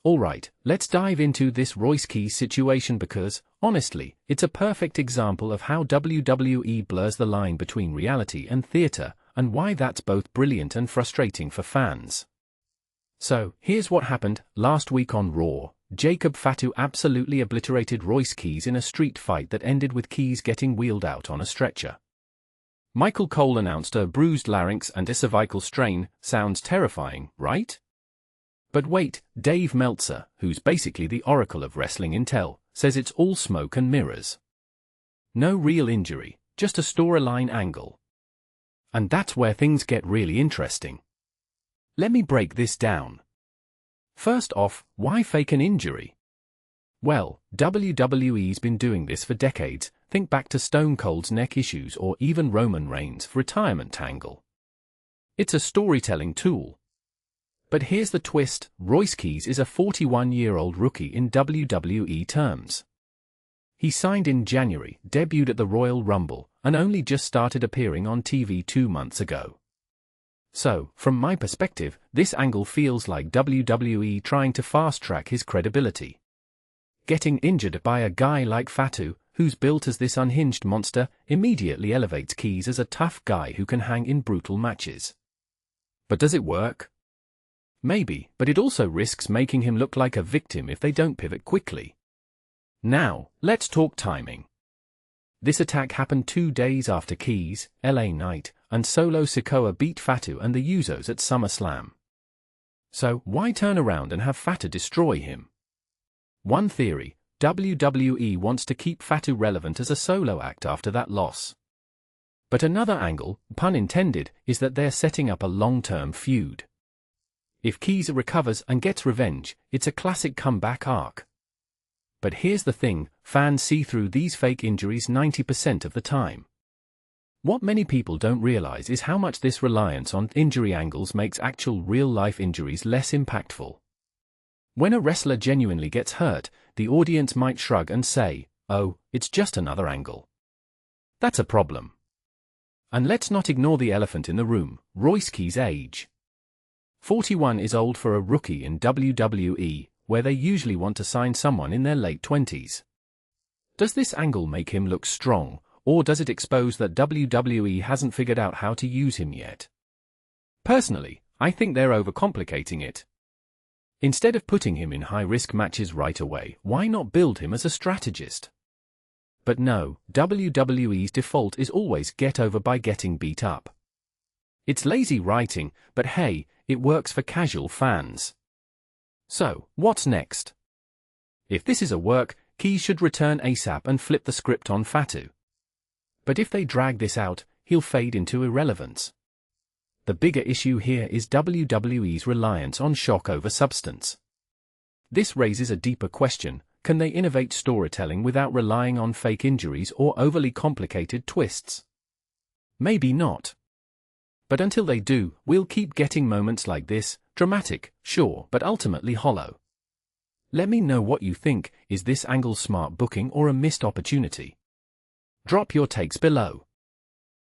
Alright, let's dive into this Royce Keys situation because, honestly, it's a perfect example of how WWE blurs the line between reality and theater, and why that's both brilliant and frustrating for fans. So, here's what happened. Last week on Raw, Jacob Fatu absolutely obliterated Royce Keys in a street fight that ended with Keys getting wheeled out on a stretcher. Michael Cole announced a bruised larynx and a cervical strain. Sounds terrifying, right? But wait, Dave Meltzer, who's basically the oracle of wrestling intel, says it's all smoke and mirrors. No real injury, just a storyline angle. And that's where things get really interesting. Let me break this down. First off, why fake an injury? Well, WWE's been doing this for decades. Think back to Stone Cold's neck issues or even Roman Reigns' retirement angle. It's a storytelling tool. But here's the twist, Royce Keys is a 41-year-old rookie in WWE terms. He signed in January, debuted at the Royal Rumble, and only just started appearing on TV 2 months ago. So, from my perspective, this angle feels like WWE trying to fast-track his credibility. Getting injured by a guy like Fatu, who's built as this unhinged monster, immediately elevates Keys as a tough guy who can hang in brutal matches. But does it work? Maybe, but it also risks making him look like a victim if they don't pivot quickly. Now, let's talk timing. This attack happened 2 days after Keys, LA Knight, and Solo Sikoa beat Fatu and the Usos at SummerSlam. So, why turn around and have Fatu destroy him? One theory, WWE wants to keep Fatu relevant as a solo act after that loss. But another angle, pun intended, is that they're setting up a long-term feud. If Keys recovers and gets revenge, it's a classic comeback arc. But here's the thing, fans see through these fake injuries 90% of the time. What many people don't realize is how much this reliance on injury angles makes actual real-life injuries less impactful. When a wrestler genuinely gets hurt, the audience might shrug and say, "Oh, it's just another angle." That's a problem. And let's not ignore the elephant in the room, Royce Keys' age. 41 is old for a rookie in WWE, where they usually want to sign someone in their late 20s. Does this angle make him look strong, or does it expose that WWE hasn't figured out how to use him yet? Personally, I think they're overcomplicating it. Instead of putting him in high-risk matches right away, why not build him as a strategist? But no, WWE's default is always get over by getting beat up. It's lazy writing, but hey, it works for casual fans. So, what's next? If this is a work, Keys should return ASAP and flip the script on Fatu. But if they drag this out, he'll fade into irrelevance. The bigger issue here is WWE's reliance on shock over substance. This raises a deeper question, can they innovate storytelling without relying on fake injuries or overly complicated twists? Maybe not. But until they do, we'll keep getting moments like this, dramatic, sure, but ultimately hollow. Let me know what you think, is this angle smart booking or a missed opportunity? Drop your takes below.